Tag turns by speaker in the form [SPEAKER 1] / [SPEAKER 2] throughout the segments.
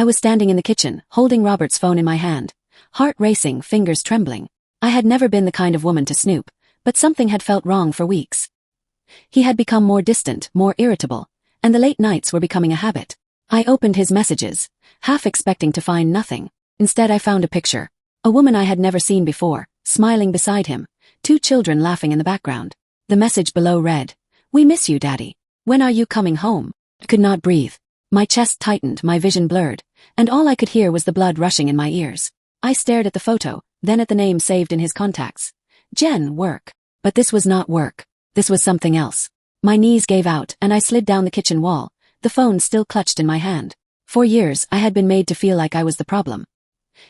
[SPEAKER 1] I was standing in the kitchen, holding Robert's phone in my hand, heart racing, fingers trembling. I had never been the kind of woman to snoop, but something had felt wrong for weeks. He had become more distant, more irritable, and the late nights were becoming a habit. I opened his messages, half expecting to find nothing. Instead I found a picture. A woman I had never seen before, smiling beside him, 2 children laughing in the background. The message below read, "We miss you, Daddy. When are you coming home?" I could not breathe. My chest tightened, my vision blurred, and all I could hear was the blood rushing in my ears. I stared at the photo, then at the name saved in his contacts. Jen, work. But this was not work. This was something else. My knees gave out, and I slid down the kitchen wall, the phone still clutched in my hand. For years, I had been made to feel like I was the problem.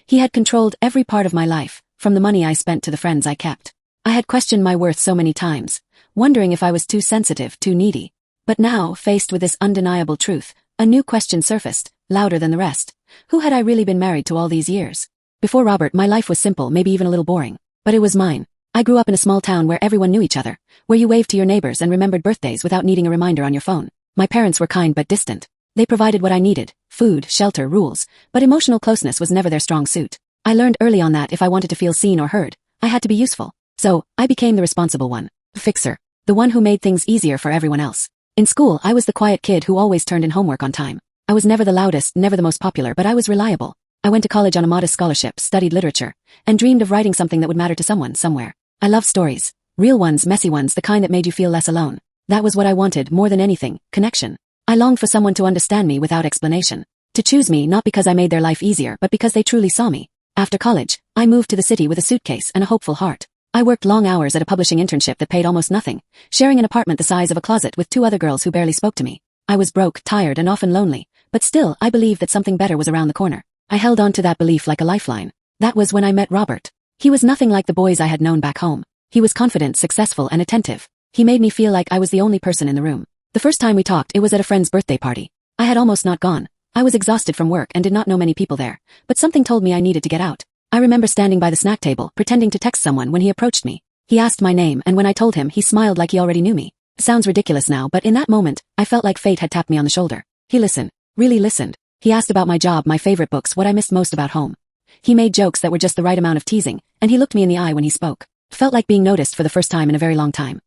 [SPEAKER 1] He had controlled every part of my life, from the money I spent to the friends I kept. I had questioned my worth so many times, wondering if I was too sensitive, too needy. But now, faced with this undeniable truth, a new question surfaced, louder than the rest. Who had I really been married to all these years? Before Robert, my life was simple, maybe even a little boring. But it was mine. I grew up in a small town where everyone knew each other, where you waved to your neighbors and remembered birthdays without needing a reminder on your phone. My parents were kind but distant. They provided what I needed, food, shelter, rules, but emotional closeness was never their strong suit. I learned early on that if I wanted to feel seen or heard, I had to be useful. So, I became the responsible one. The fixer. The one who made things easier for everyone else. In school, I was the quiet kid who always turned in homework on time. I was never the loudest, never the most popular, but I was reliable. I went to college on a modest scholarship, studied literature, and dreamed of writing something that would matter to someone, somewhere. I love stories. Real ones, messy ones, the kind that made you feel less alone. That was what I wanted, more than anything, connection. I longed for someone to understand me without explanation. To choose me not because I made their life easier, but because they truly saw me. After college, I moved to the city with a suitcase and a hopeful heart. I worked long hours at a publishing internship that paid almost nothing, sharing an apartment the size of a closet with 2 other girls who barely spoke to me. I was broke, tired, and often lonely, but still, I believed that something better was around the corner. I held on to that belief like a lifeline. That was when I met Robert. He was nothing like the boys I had known back home. He was confident, successful, and attentive. He made me feel like I was the only person in the room. The first time we talked, it was at a friend's birthday party. I had almost not gone. I was exhausted from work and did not know many people there, but something told me I needed to get out. I remember standing by the snack table, pretending to text someone when he approached me. He asked my name, and when I told him, he smiled like he already knew me. Sounds ridiculous now, but in that moment, I felt like fate had tapped me on the shoulder. He listened. Really listened. He asked about my job, my favorite books, what I missed most about home. He made jokes that were just the right amount of teasing, and he looked me in the eye when he spoke. It felt like being noticed for the first time in a very long time.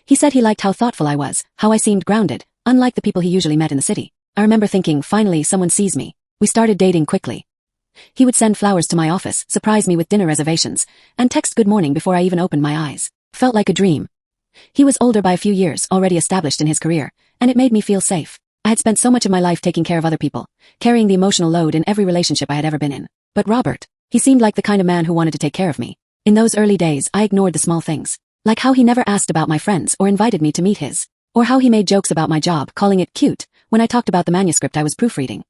[SPEAKER 1] He said he liked how thoughtful I was, how I seemed grounded, unlike the people he usually met in the city. I remember thinking, finally, someone sees me. We started dating quickly. He would send flowers to my office, surprise me with dinner reservations, and text good morning before I even opened my eyes. Felt like a dream. He was older by a few years, already established in his career, and it made me feel safe. I had spent so much of my life taking care of other people, carrying the emotional load in every relationship I had ever been in. But Robert, he seemed like the kind of man who wanted to take care of me. In those early days, I ignored the small things. Like how he never asked about my friends or invited me to meet his. Or how he made jokes about my job, calling it cute, when I talked about the manuscript I was proofreading.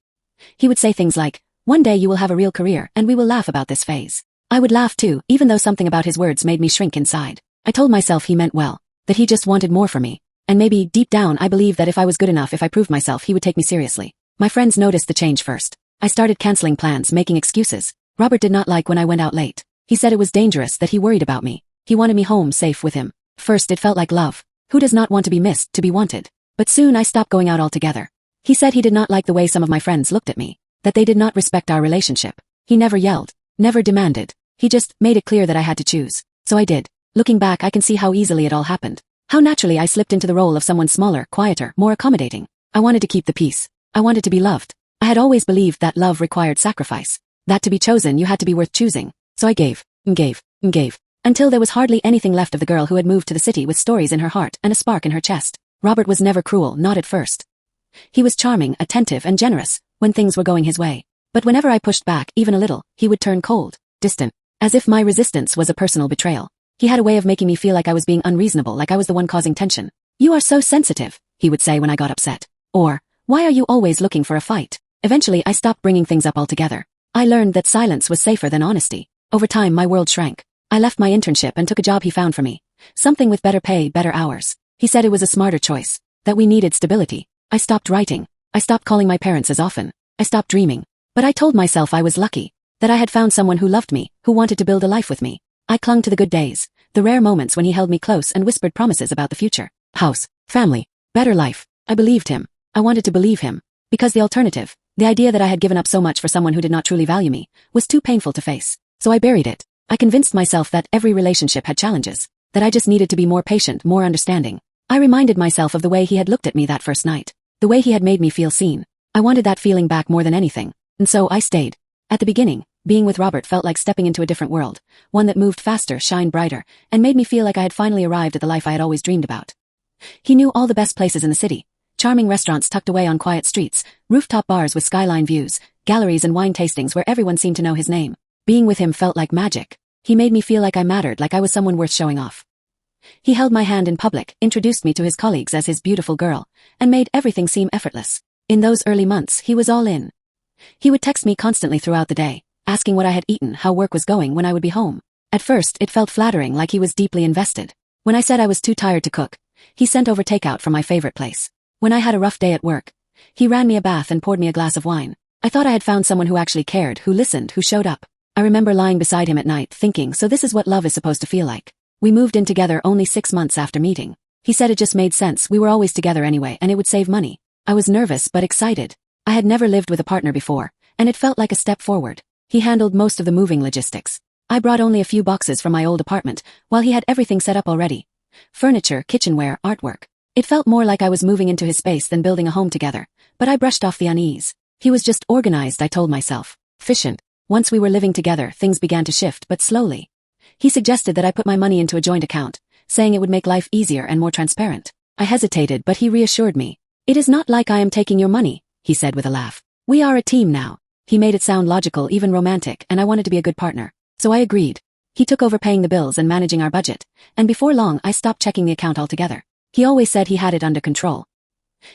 [SPEAKER 1] He would say things like, "One day you will have a real career, and we will laugh about this phase." I would laugh too, even though something about his words made me shrink inside. I told myself he meant well, that he just wanted more from me. And maybe, deep down, I believed that if I was good enough, if I proved myself, he would take me seriously. My friends noticed the change first. I started canceling plans, making excuses. Robert did not like when I went out late. He said it was dangerous, that he worried about me. He wanted me home, safe with him. First, it felt like love. Who does not want to be missed, to be wanted? But soon I stopped going out altogether. He said he did not like the way some of my friends looked at me, that they did not respect our relationship. He never yelled, never demanded. He just made it clear that I had to choose. So I did. Looking back, I can see how easily it all happened. How naturally I slipped into the role of someone smaller, quieter, more accommodating. I wanted to keep the peace. I wanted to be loved. I had always believed that love required sacrifice. That to be chosen, you had to be worth choosing. So I gave, and gave, and gave. Until there was hardly anything left of the girl who had moved to the city with stories in her heart and a spark in her chest. Robert was never cruel, not at first. He was charming, attentive, and generous when things were going his way. But whenever I pushed back, even a little, he would turn cold, distant, as if my resistance was a personal betrayal. He had a way of making me feel like I was being unreasonable, like I was the one causing tension. "You are so sensitive," he would say when I got upset. Or, "Why are you always looking for a fight?" Eventually, I stopped bringing things up altogether. I learned that silence was safer than honesty. Over time, my world shrank. I left my internship and took a job he found for me. Something with better pay, better hours. He said it was a smarter choice. That we needed stability. I stopped writing. I stopped calling my parents as often. I stopped dreaming. But I told myself I was lucky. That I had found someone who loved me, who wanted to build a life with me. I clung to the good days, the rare moments when he held me close and whispered promises about the future. House, family, better life. I believed him. I wanted to believe him. Because the alternative, The idea that I had given up so much for someone who did not truly value me was too painful to face, so I buried it. I convinced myself that every relationship had challenges, that I just needed to be more patient, more understanding. I reminded myself of the way he had looked at me that first night, the way he had made me feel seen. I wanted that feeling back more than anything, and so I stayed. At the beginning, being with Robert felt like stepping into a different world, one that moved faster, shined brighter, and made me feel like I had finally arrived at the life I had always dreamed about. He knew all the best places in the city, charming restaurants tucked away on quiet streets, rooftop bars with skyline views, galleries and wine tastings where everyone seemed to know his name. Being with him felt like magic. He made me feel like I mattered, like I was someone worth showing off. He held my hand in public, introduced me to his colleagues as his beautiful girl, and made everything seem effortless. In those early months, he was all in. He would text me constantly throughout the day, asking what I had eaten, how work was going, when I would be home. At first, it felt flattering, like he was deeply invested. When I said I was too tired to cook, he sent over takeout from my favorite place. When I had a rough day at work, he ran me a bath and poured me a glass of wine. I thought I had found someone who actually cared, who listened, who showed up. I remember lying beside him at night, thinking, so this is what love is supposed to feel like. We moved in together only 6 months after meeting. He said it just made sense, we were always together anyway, and it would save money. I was nervous but excited. I had never lived with a partner before, and it felt like a step forward. He handled most of the moving logistics. I brought only a few boxes from my old apartment, while he had everything set up already. Furniture, kitchenware, artwork. It felt more like I was moving into his space than building a home together, but I brushed off the unease. He was just organized, I told myself. Efficient. Once we were living together, things began to shift, but slowly. He suggested that I put my money into a joint account, saying it would make life easier and more transparent. I hesitated, but he reassured me. It is not like I am taking your money, he said with a laugh. We are a team now. He made it sound logical, even romantic, and I wanted to be a good partner. So I agreed. He took over paying the bills and managing our budget, and before long I stopped checking the account altogether. He always said he had it under control.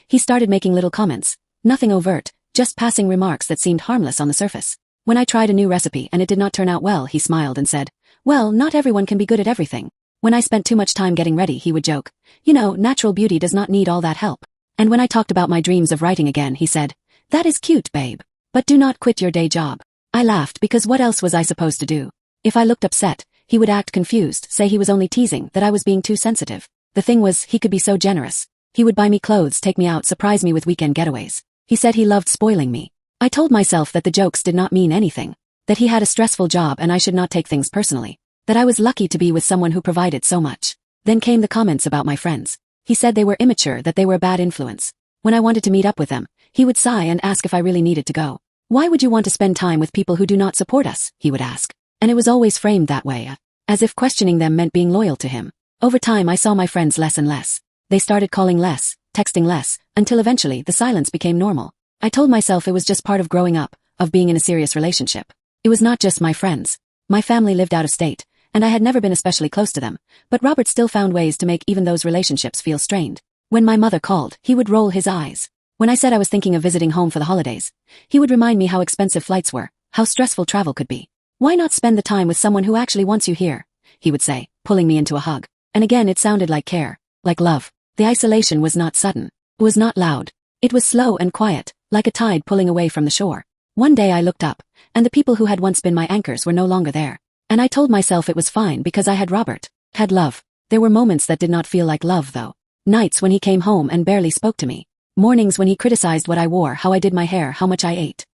[SPEAKER 1] He started making little comments, nothing overt, just passing remarks that seemed harmless on the surface. When I tried a new recipe and it did not turn out well, he smiled and said, well, not everyone can be good at everything. When I spent too much time getting ready, he would joke, you know, natural beauty does not need all that help. And when I talked about my dreams of writing again, he said, that is cute, babe. But do not quit your day job. I laughed because what else was I supposed to do? If I looked upset, he would act confused, say he was only teasing, that I was being too sensitive. The thing was, he could be so generous. He would buy me clothes, take me out, surprise me with weekend getaways. He said he loved spoiling me. I told myself that the jokes did not mean anything, that he had a stressful job and I should not take things personally, that I was lucky to be with someone who provided so much. Then came the comments about my friends. He said they were immature, that they were a bad influence. When I wanted to meet up with them, he would sigh and ask if I really needed to go. Why would you want to spend time with people who do not support us? He would ask. And it was always framed that way, as if questioning them meant being loyal to him. Over time I saw my friends less and less. They started calling less, texting less, until eventually the silence became normal. I told myself it was just part of growing up, of being in a serious relationship. It was not just my friends. My family lived out of state, and I had never been especially close to them, but Robert still found ways to make even those relationships feel strained. When my mother called, he would roll his eyes. When I said I was thinking of visiting home for the holidays, he would remind me how expensive flights were, how stressful travel could be. Why not spend the time with someone who actually wants you here? He would say, pulling me into a hug. And again it sounded like care, like love. The isolation was not sudden. It was not loud. It was slow and quiet, like a tide pulling away from the shore. One day I looked up, and the people who had once been my anchors were no longer there. And I told myself it was fine because I had Robert, had love. There were moments that did not feel like love though. Nights when he came home and barely spoke to me. Mornings when he criticized what I wore, how I did my hair, how much I ate.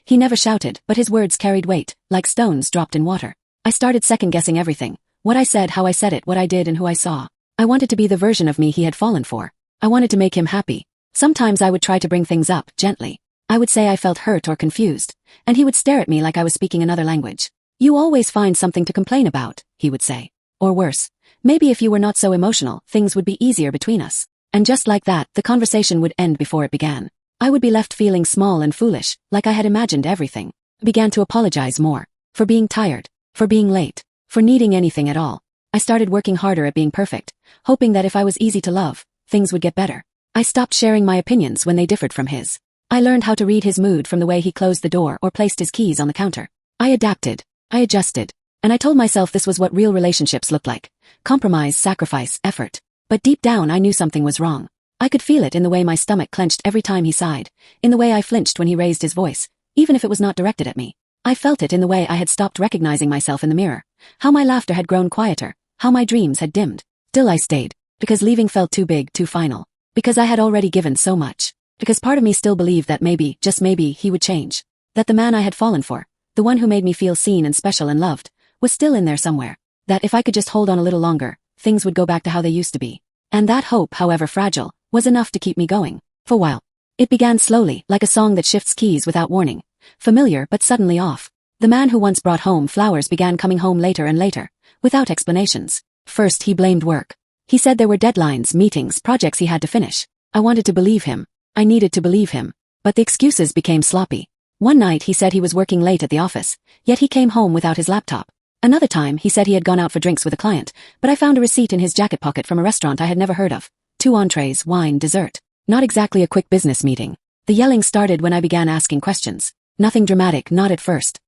[SPEAKER 1] He never shouted, but his words carried weight, like stones dropped in water. I started second-guessing everything. What I said, how I said it, what I did and who I saw. I wanted to be the version of me he had fallen for. I wanted to make him happy. Sometimes I would try to bring things up, gently. I would say I felt hurt or confused, and he would stare at me like I was speaking another language. You always find something to complain about, he would say. Or worse, maybe if you were not so emotional, things would be easier between us. And just like that, the conversation would end before it began. I would be left feeling small and foolish, like I had imagined everything. I began to apologize more. For being tired. For being late. For needing anything at all. I started working harder at being perfect, hoping that if I was easy to love, things would get better. I stopped sharing my opinions when they differed from his. I learned how to read his mood from the way he closed the door or placed his keys on the counter. I adapted. I adjusted. And I told myself this was what real relationships looked like. Compromise, sacrifice, effort. But deep down I knew something was wrong. I could feel it in the way my stomach clenched every time he sighed, in the way I flinched when he raised his voice, even if it was not directed at me. I felt it in the way I had stopped recognizing myself in the mirror, how my laughter had grown quieter, how my dreams had dimmed. Still I stayed, because leaving felt too big, too final. Because I had already given so much. Because part of me still believed that maybe, just maybe, he would change. That the man I had fallen for, the one who made me feel seen and special and loved, was still in there somewhere. That if I could just hold on a little longer, things would go back to how they used to be. And that hope, however fragile, was enough to keep me going. For a while. It began slowly, like a song that shifts keys without warning. Familiar but suddenly off. The man who once brought home flowers began coming home later and later, without explanations. First he blamed work. He said there were deadlines, meetings, projects he had to finish. I wanted to believe him. I needed to believe him. But the excuses became sloppy. One night he said he was working late at the office, yet he came home without his laptop. Another time he said he had gone out for drinks with a client, but I found a receipt in his jacket pocket from a restaurant I had never heard of. 2 entrees, wine, dessert. Not exactly a quick business meeting. The yelling started when I began asking questions. Nothing dramatic, not at first.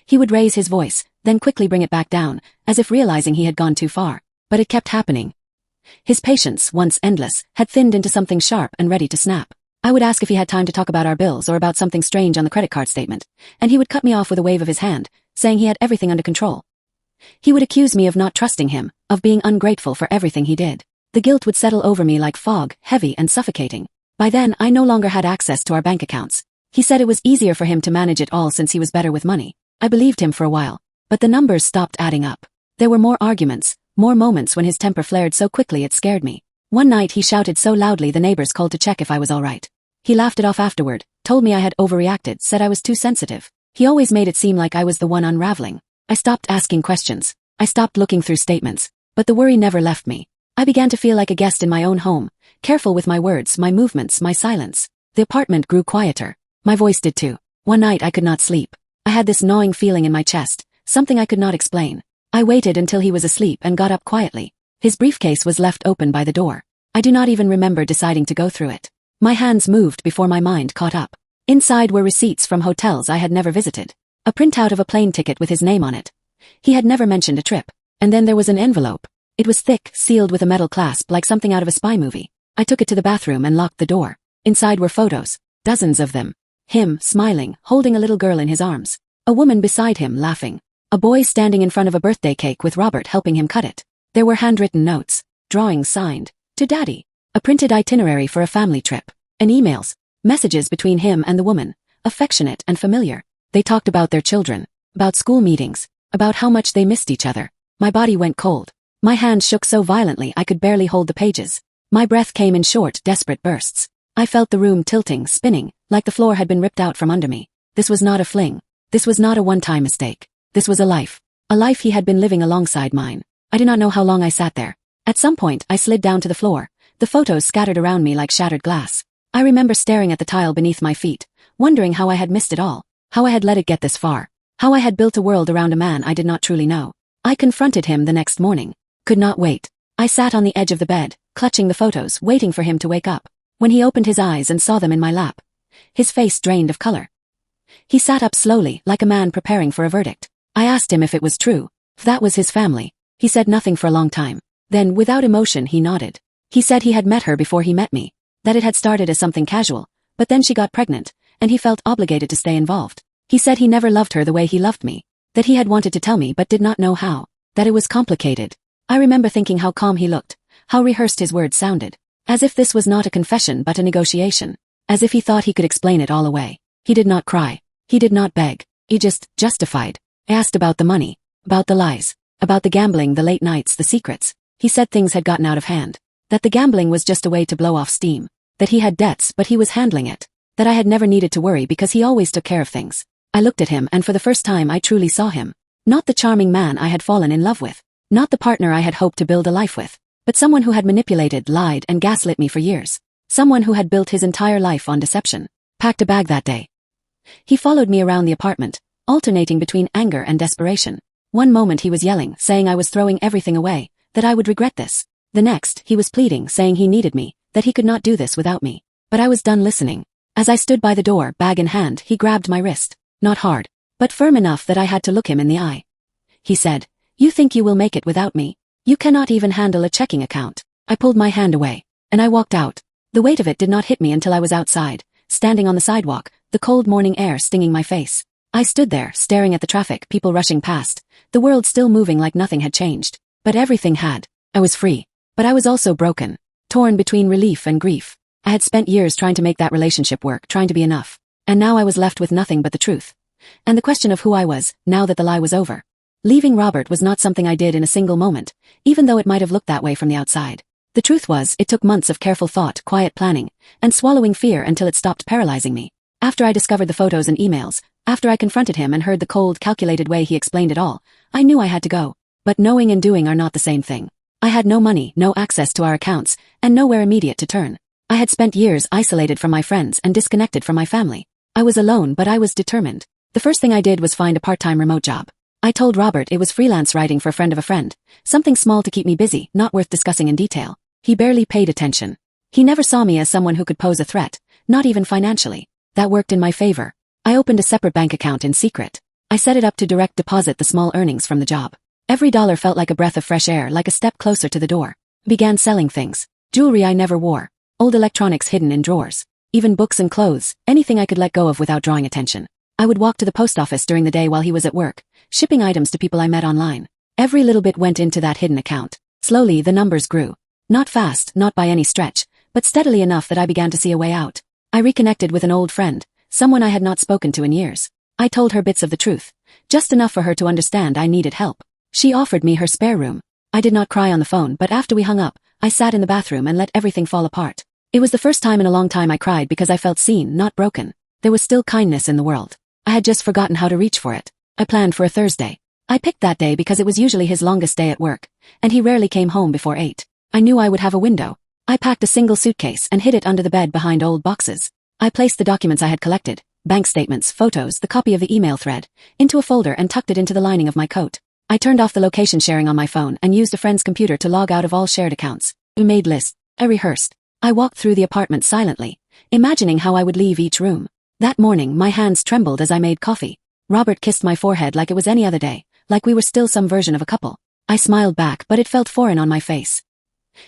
[SPEAKER 1] He would raise his voice, then quickly bring it back down, as if realizing he had gone too far. But it kept happening. His patience, once endless, had thinned into something sharp and ready to snap. I would ask if he had time to talk about our bills or about something strange on the credit card statement, and he would cut me off with a wave of his hand, saying he had everything under control. He would accuse me of not trusting him, of being ungrateful for everything he did. The guilt would settle over me like fog, heavy and suffocating. By then, I no longer had access to our bank accounts. He said it was easier for him to manage it all since he was better with money. I believed him for a while, but the numbers stopped adding up. There were more arguments, more moments when his temper flared so quickly it scared me. One night he shouted so loudly the neighbors called to check if I was all right. He laughed it off afterward, told me I had overreacted, said I was too sensitive. He always made it seem like I was the one unraveling. I stopped asking questions. I stopped looking through statements. But the worry never left me. I began to feel like a guest in my own home, careful with my words, my movements, my silence. The apartment grew quieter. My voice did too. One night I could not sleep. I had this gnawing feeling in my chest, something I could not explain. I waited until he was asleep and got up quietly. His briefcase was left open by the door. I do not even remember deciding to go through it. My hands moved before my mind caught up. Inside were receipts from hotels I had never visited. A printout of a plane ticket with his name on it. He had never mentioned a trip. And then there was an envelope. It was thick, sealed with a metal clasp like something out of a spy movie. I took it to the bathroom and locked the door. Inside were photos, dozens of them. Him, smiling, holding a little girl in his arms. A woman beside him, laughing. A boy standing in front of a birthday cake with Robert helping him cut it. There were handwritten notes, drawings signed, to Daddy. A printed itinerary for a family trip. And emails, messages between him and the woman, affectionate and familiar. They talked about their children, about school meetings, about how much they missed each other. My body went cold. My hands shook so violently I could barely hold the pages. My breath came in short, desperate bursts. I felt the room tilting, spinning, like the floor had been ripped out from under me. This was not a fling. This was not a one-time mistake. This was a life. A life he had been living alongside mine. I do not know how long I sat there. At some point, I slid down to the floor, the photos scattered around me like shattered glass. I remember staring at the tile beneath my feet, wondering how I had missed it all, how I had let it get this far, how I had built a world around a man I did not truly know. I confronted him the next morning. Could not wait. I sat on the edge of the bed, clutching the photos, waiting for him to wake up. When he opened his eyes and saw them in my lap, his face drained of color. He sat up slowly, like a man preparing for a verdict. I asked him if it was true, if that was his family. He said nothing for a long time. Then, without emotion, he nodded. He said he had met her before he met me, that it had started as something casual, but then she got pregnant, and he felt obligated to stay involved. He said he never loved her the way he loved me, that he had wanted to tell me but did not know how, that it was complicated. I remember thinking how calm he looked, how rehearsed his words sounded, as if this was not a confession but a negotiation, as if he thought he could explain it all away. He did not cry. He did not beg. He just justified. I asked about the money, about the lies, about the gambling, the late nights, the secrets. He said things had gotten out of hand, that the gambling was just a way to blow off steam, that he had debts but he was handling it, that I had never needed to worry because he always took care of things. I looked at him and for the first time I truly saw him. Not the charming man I had fallen in love with, not the partner I had hoped to build a life with, but someone who had manipulated, lied, and gaslit me for years. Someone who had built his entire life on deception. Packed a bag that day. He followed me around the apartment, alternating between anger and desperation. One moment he was yelling, saying I was throwing everything away, that I would regret this. The next, he was pleading, saying he needed me, that he could not do this without me. But I was done listening. As I stood by the door, bag in hand, he grabbed my wrist. Not hard, but firm enough that I had to look him in the eye. He said, "You think you will make it without me? You cannot even handle a checking account." I pulled my hand away, and I walked out. The weight of it did not hit me until I was outside, standing on the sidewalk, the cold morning air stinging my face. I stood there, staring at the traffic, people rushing past, the world still moving like nothing had changed. But everything had. I was free. But I was also broken, torn between relief and grief. I had spent years trying to make that relationship work, trying to be enough. And now I was left with nothing but the truth. And the question of who I was, now that the lie was over. Leaving Robert was not something I did in a single moment, even though it might have looked that way from the outside. The truth was, it took months of careful thought, quiet planning, and swallowing fear until it stopped paralyzing me. After I discovered the photos and emails, after I confronted him and heard the cold, calculated way he explained it all, I knew I had to go. But knowing and doing are not the same thing. I had no money, no access to our accounts, and nowhere immediate to turn. I had spent years isolated from my friends and disconnected from my family. I was alone, but I was determined. The first thing I did was find a part-time remote job. I told Robert it was freelance writing for a friend of a friend, something small to keep me busy, not worth discussing in detail. He barely paid attention. He never saw me as someone who could pose a threat, not even financially. That worked in my favor. I opened a separate bank account in secret. I set it up to direct deposit the small earnings from the job. Every dollar felt like a breath of fresh air, like a step closer to the door. Began selling things. Jewelry I never wore. Old electronics hidden in drawers. Even books and clothes, anything I could let go of without drawing attention. I would walk to the post office during the day while he was at work, shipping items to people I met online. Every little bit went into that hidden account. Slowly, the numbers grew. Not fast, not by any stretch, but steadily enough that I began to see a way out. I reconnected with an old friend, someone I had not spoken to in years. I told her bits of the truth, just enough for her to understand I needed help. She offered me her spare room. I did not cry on the phone, but after we hung up, I sat in the bathroom and let everything fall apart. It was the first time in a long time I cried because I felt seen, not broken. There was still kindness in the world. I had just forgotten how to reach for it. I planned for a Thursday. I picked that day because it was usually his longest day at work, and he rarely came home before 8. I knew I would have a window. I packed a single suitcase and hid it under the bed behind old boxes. I placed the documents I had collected, bank statements, photos, the copy of the email thread, into a folder and tucked it into the lining of my coat. I turned off the location sharing on my phone and used a friend's computer to log out of all shared accounts. I made lists. I rehearsed. I walked through the apartment silently, imagining how I would leave each room. That morning, my hands trembled as I made coffee. Robert kissed my forehead like it was any other day, like we were still some version of a couple. I smiled back, but it felt foreign on my face.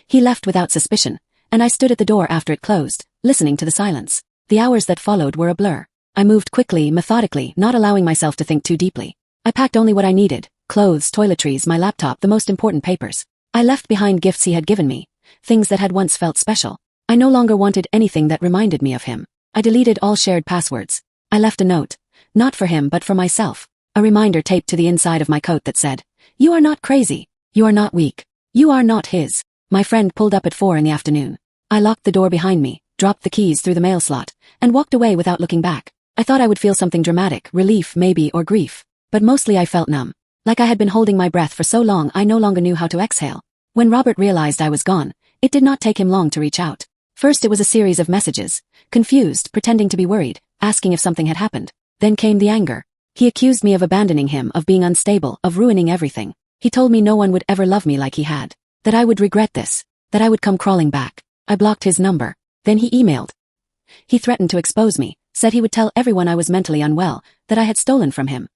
[SPEAKER 1] He left without suspicion, and I stood at the door after it closed, listening to the silence. The hours that followed were a blur. I moved quickly, methodically, not allowing myself to think too deeply. I packed only what I needed: clothes, toiletries, my laptop, the most important papers. I left behind gifts he had given me, things that had once felt special. I no longer wanted anything that reminded me of him. I deleted all shared passwords. I left a note, not for him but for myself. A reminder taped to the inside of my coat that said, "You are not crazy. You are not weak. You are not his." My friend pulled up at 4 in the afternoon. I locked the door behind me, dropped the keys through the mail slot, and walked away without looking back. I thought I would feel something dramatic, relief maybe, or grief. But mostly I felt numb. Like I had been holding my breath for so long I no longer knew how to exhale. When Robert realized I was gone, it did not take him long to reach out. First it was a series of messages, confused, pretending to be worried, asking if something had happened. Then came the anger. He accused me of abandoning him, of being unstable, of ruining everything. He told me no one would ever love me like he had. That I would regret this. That I would come crawling back. I blocked his number. Then he emailed. He threatened to expose me, said he would tell everyone I was mentally unwell, that I had stolen from him.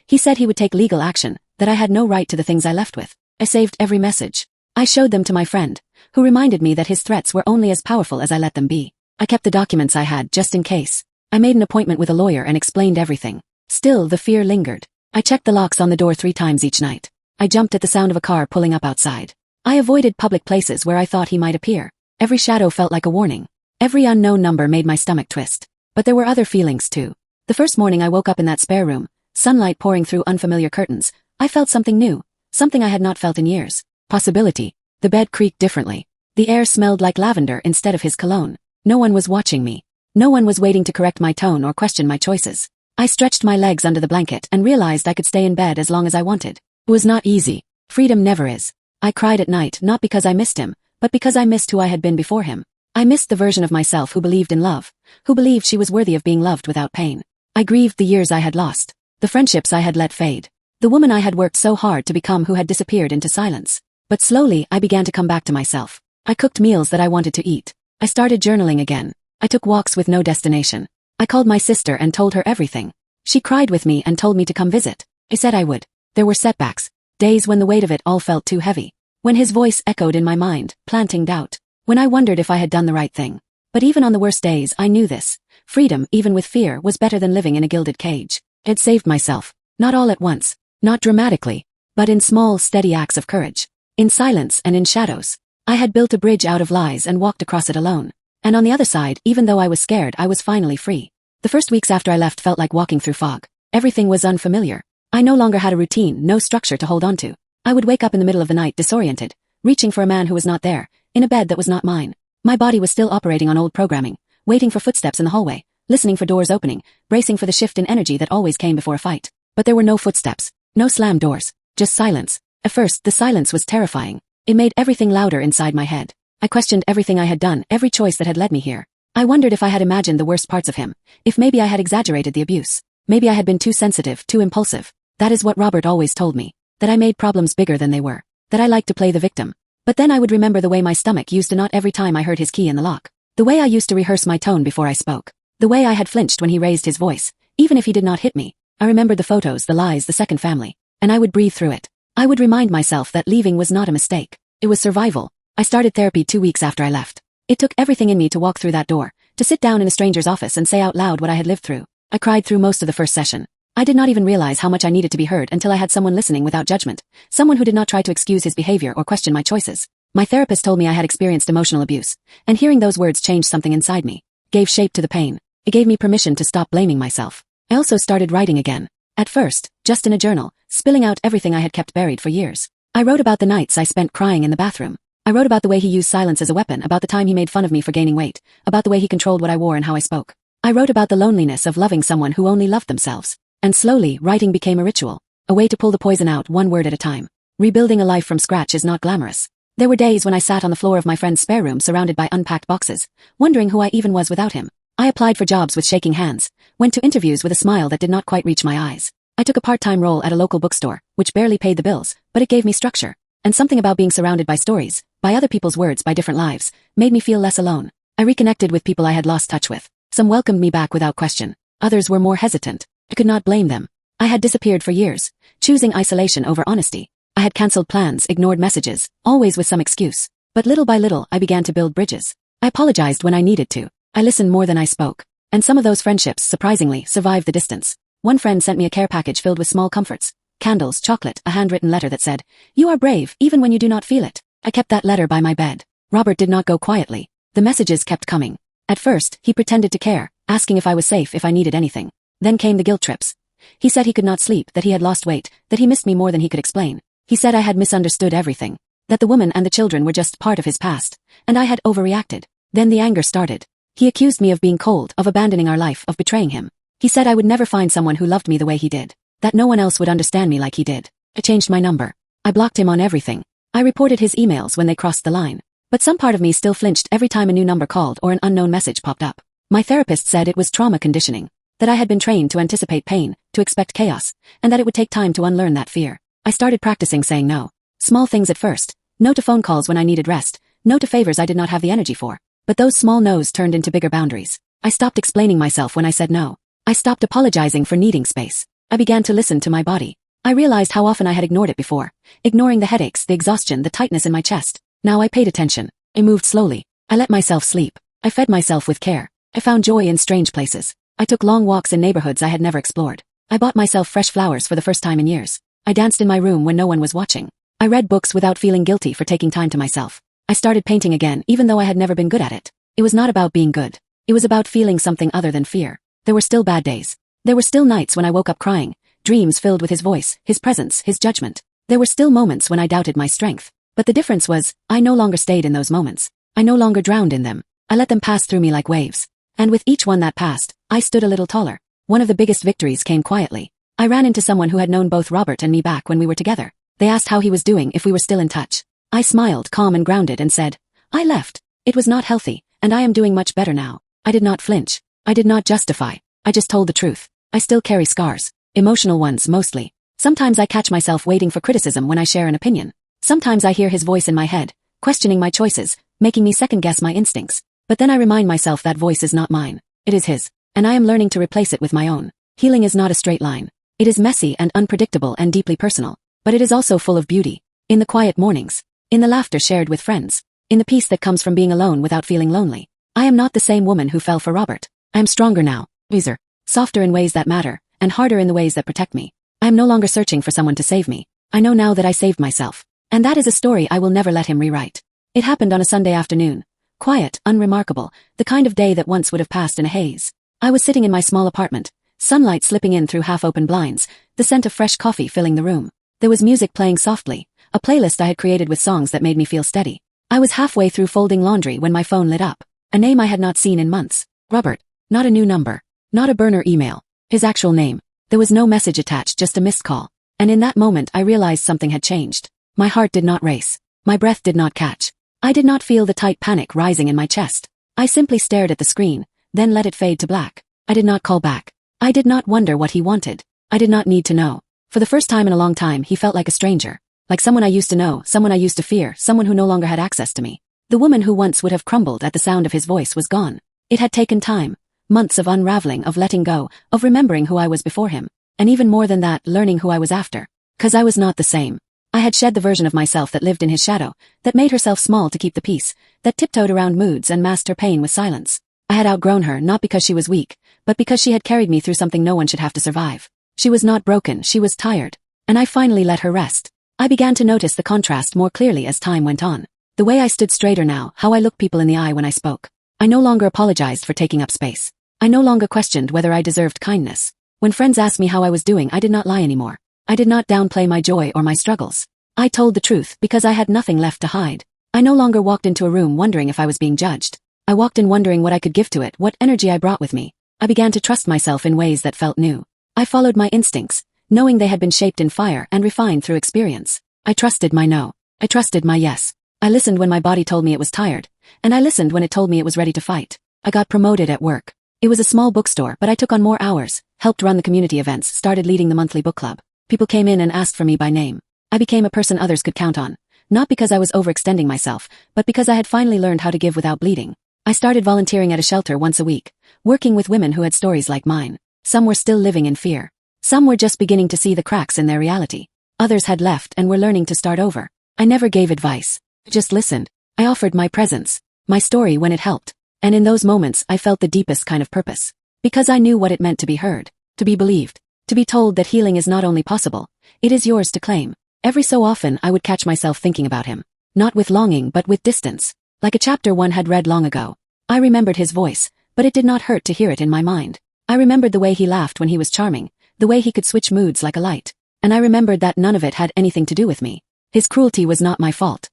[SPEAKER 1] He said he would take legal action, that I had no right to the things I left with. I saved every message. I showed them to my friend, who reminded me that his threats were only as powerful as I let them be. I kept the documents I had just in case. I made an appointment with a lawyer and explained everything. Still, the fear lingered. I checked the locks on the door 3 times each night. I jumped at the sound of a car pulling up outside. I avoided public places where I thought he might appear. Every shadow felt like a warning. Every unknown number made my stomach twist. But there were other feelings too. The first morning I woke up in that spare room, sunlight pouring through unfamiliar curtains. I felt something new, something I had not felt in years. Possibility. The bed creaked differently. The air smelled like lavender instead of his cologne. No one was watching me. No one was waiting to correct my tone or question my choices. I stretched my legs under the blanket and realized I could stay in bed as long as I wanted. It was not easy. Freedom never is. I cried at night not because I missed him, but because I missed who I had been before him. I missed the version of myself who believed in love, who believed she was worthy of being loved without pain. I grieved the years I had lost, the friendships I had let fade, the woman I had worked so hard to become who had disappeared into silence. But slowly I began to come back to myself. I cooked meals that I wanted to eat. I started journaling again. I took walks with no destination. I called my sister and told her everything. She cried with me and told me to come visit. I said I would. There were setbacks, days when the weight of it all felt too heavy, when his voice echoed in my mind, planting doubt, when I wondered if I had done the right thing. But even on the worst days I knew this. Freedom, even with fear, was better than living in a gilded cage. It saved myself. Not all at once. Not dramatically. But in small, steady acts of courage. In silence and in shadows. I had built a bridge out of lies and walked across it alone. And on the other side, even though I was scared, I was finally free. The first weeks after I left felt like walking through fog. Everything was unfamiliar. I no longer had a routine, no structure to hold on to. I would wake up in the middle of the night disoriented, reaching for a man who was not there, in a bed that was not mine. My body was still operating on old programming, waiting for footsteps in the hallway, listening for doors opening, bracing for the shift in energy that always came before a fight. But there were no footsteps, no slammed doors, just silence. At first, the silence was terrifying. It made everything louder inside my head. I questioned everything I had done, every choice that had led me here. I wondered if I had imagined the worst parts of him, if maybe I had exaggerated the abuse. Maybe I had been too sensitive, too impulsive. That is what Robert always told me, that I made problems bigger than they were, that I liked to play the victim. But then I would remember the way my stomach used to knot every time I heard his key in the lock, the way I used to rehearse my tone before I spoke, the way I had flinched when he raised his voice, even if he did not hit me. I remembered the photos, the lies, the second family, and I would breathe through it. I would remind myself that leaving was not a mistake. It was survival. I started therapy 2 weeks after I left. It took everything in me to walk through that door, to sit down in a stranger's office and say out loud what I had lived through. I cried through most of the first session. I did not even realize how much I needed to be heard until I had someone listening without judgment, someone who did not try to excuse his behavior or question my choices. My therapist told me I had experienced emotional abuse, and hearing those words changed something inside me, gave shape to the pain. It gave me permission to stop blaming myself. I also started writing again. At first, just in a journal, spilling out everything I had kept buried for years. I wrote about the nights I spent crying in the bathroom. I wrote about the way he used silence as a weapon, about the time he made fun of me for gaining weight, about the way he controlled what I wore and how I spoke. I wrote about the loneliness of loving someone who only loved themselves. And slowly, writing became a ritual, a way to pull the poison out one word at a time. Rebuilding a life from scratch is not glamorous. There were days when I sat on the floor of my friend's spare room surrounded by unpacked boxes, wondering who I even was without him. I applied for jobs with shaking hands, went to interviews with a smile that did not quite reach my eyes. I took a part-time role at a local bookstore, which barely paid the bills, but it gave me structure. And something about being surrounded by stories, by other people's words, by different lives, made me feel less alone. I reconnected with people I had lost touch with. Some welcomed me back without question. Others were more hesitant. I could not blame them. I had disappeared for years, choosing isolation over honesty. I had cancelled plans, ignored messages, always with some excuse. But little by little, I began to build bridges. I apologized when I needed to. I listened more than I spoke. And some of those friendships, surprisingly, survived the distance. One friend sent me a care package filled with small comforts. Candles, chocolate, a handwritten letter that said, "You are brave, even when you do not feel it." I kept that letter by my bed. Robert did not go quietly. The messages kept coming. At first, he pretended to care, asking if I was safe, if I needed anything. Then came the guilt trips. He said he could not sleep, that he had lost weight, that he missed me more than he could explain. He said I had misunderstood everything, that the woman and the children were just part of his past, and I had overreacted. Then the anger started. He accused me of being cold, of abandoning our life, of betraying him. He said I would never find someone who loved me the way he did, that no one else would understand me like he did. I changed my number. I blocked him on everything. I reported his emails when they crossed the line. But some part of me still flinched every time a new number called or an unknown message popped up. My therapist said it was trauma conditioning, that I had been trained to anticipate pain, to expect chaos, and that it would take time to unlearn that fear. I started practicing saying no. Small things at first. No to phone calls when I needed rest. No to favors I did not have the energy for. But those small no's turned into bigger boundaries. I stopped explaining myself when I said no. I stopped apologizing for needing space. I began to listen to my body. I realized how often I had ignored it before. Ignoring the headaches, the exhaustion, the tightness in my chest. Now I paid attention. I moved slowly. I let myself sleep. I fed myself with care. I found joy in strange places. I took long walks in neighborhoods I had never explored. I bought myself fresh flowers for the first time in years. I danced in my room when no one was watching. I read books without feeling guilty for taking time to myself. I started painting again, even though I had never been good at it. It was not about being good. It was about feeling something other than fear. There were still bad days. There were still nights when I woke up crying, dreams filled with his voice, his presence, his judgment. There were still moments when I doubted my strength. But the difference was, I no longer stayed in those moments. I no longer drowned in them. I let them pass through me like waves. And with each one that passed, I stood a little taller. One of the biggest victories came quietly. I ran into someone who had known both Robert and me back when we were together. They asked how he was doing, if we were still in touch. I smiled, calm and grounded, and said, "I left. It was not healthy, and I am doing much better now." I did not flinch. I did not justify. I just told the truth. I still carry scars. Emotional ones, mostly. Sometimes I catch myself waiting for criticism when I share an opinion. Sometimes I hear his voice in my head, questioning my choices, making me second-guess my instincts. But then I remind myself that voice is not mine. It is his. And I am learning to replace it with my own. Healing is not a straight line. It is messy and unpredictable and deeply personal. But it is also full of beauty. In the quiet mornings. In the laughter shared with friends. In the peace that comes from being alone without feeling lonely. I am not the same woman who fell for Robert. I am stronger now. Wiser. Softer in ways that matter, and harder in the ways that protect me. I am no longer searching for someone to save me. I know now that I saved myself. And that is a story I will never let him rewrite. It happened on a Sunday afternoon. Quiet, unremarkable, the kind of day that once would have passed in a haze. I was sitting in my small apartment, sunlight slipping in through half-open blinds, the scent of fresh coffee filling the room. There was music playing softly, a playlist I had created with songs that made me feel steady. I was halfway through folding laundry when my phone lit up. A name I had not seen in months. Robert. Not a new number. Not a burner email. His actual name. There was no message attached, just a missed call. And in that moment I realized something had changed. My heart did not race. My breath did not catch. I did not feel the tight panic rising in my chest. I simply stared at the screen, then let it fade to black. I did not call back. I did not wonder what he wanted. I did not need to know. For the first time in a long time he felt like a stranger. Like someone I used to know, someone I used to fear, someone who no longer had access to me. The woman who once would have crumbled at the sound of his voice was gone. It had taken time. Months of unraveling, of letting go, of remembering who I was before him. And even more than that, learning who I was after. 'Cause I was not the same. I had shed the version of myself that lived in his shadow, that made herself small to keep the peace, that tiptoed around moods and masked her pain with silence. I had outgrown her not because she was weak, but because she had carried me through something no one should have to survive. She was not broken, she was tired. And I finally let her rest. I began to notice the contrast more clearly as time went on. The way I stood straighter now, how I looked people in the eye when I spoke. I no longer apologized for taking up space. I no longer questioned whether I deserved kindness. When friends asked me how I was doing, I did not lie anymore. I did not downplay my joy or my struggles. I told the truth because I had nothing left to hide. I no longer walked into a room wondering if I was being judged. I walked in wondering what I could give to it, what energy I brought with me. I began to trust myself in ways that felt new. I followed my instincts, knowing they had been shaped in fire and refined through experience. I trusted my no. I trusted my yes. I listened when my body told me it was tired, and I listened when it told me it was ready to fight. I got promoted at work. It was a small bookstore, but I took on more hours, helped run the community events, started leading the monthly book club. People came in and asked for me by name. I became a person others could count on, not because I was overextending myself, but because I had finally learned how to give without bleeding. I started volunteering at a shelter once a week, working with women who had stories like mine. Some were still living in fear. Some were just beginning to see the cracks in their reality. Others had left and were learning to start over. I never gave advice. I just listened. I offered my presence, my story when it helped. And in those moments I felt the deepest kind of purpose. Because I knew what it meant to be heard, to be believed, to be told that healing is not only possible, it is yours to claim. Every so often I would catch myself thinking about him. Not with longing but with distance. Like a chapter one had read long ago. I remembered his voice, but it did not hurt to hear it in my mind. I remembered the way he laughed when he was charming, the way he could switch moods like a light. And I remembered that none of it had anything to do with me. His cruelty was not my fault.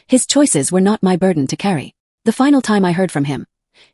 [SPEAKER 1] His choices were not my burden to carry. The final time I heard from him,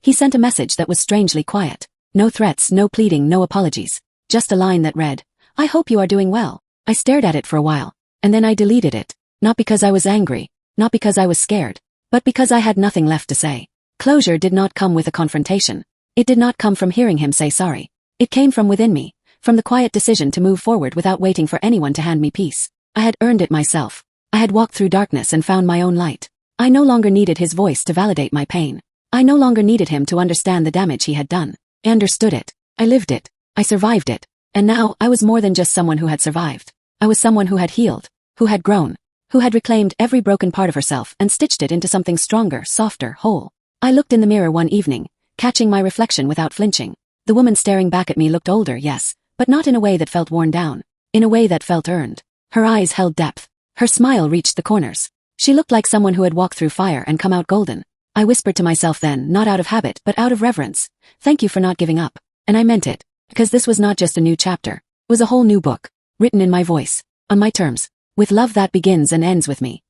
[SPEAKER 1] he sent a message that was strangely quiet. No threats, no pleading, no apologies. Just a line that read, "I hope you are doing well." I stared at it for a while, and then I deleted it. Not because I was angry, not because I was scared, but because I had nothing left to say. Closure did not come with a confrontation. It did not come from hearing him say sorry. It came from within me, from the quiet decision to move forward without waiting for anyone to hand me peace. I had earned it myself. I had walked through darkness and found my own light. I no longer needed his voice to validate my pain. I no longer needed him to understand the damage he had done. I understood it. I lived it. I survived it. And now I was more than just someone who had survived. I was someone who had healed, who had grown, who had reclaimed every broken part of herself and stitched it into something stronger, softer, whole. I looked in the mirror one evening, catching my reflection without flinching. The woman staring back at me looked older, yes, but not in a way that felt worn down. In a way that felt earned. Her eyes held depth. Her smile reached the corners. She looked like someone who had walked through fire and come out golden. I whispered to myself then, not out of habit, but out of reverence, "Thank you for not giving up." And I meant it. Because this was not just a new chapter. It was a whole new book. Written in my voice. On my terms. With love that begins and ends with me.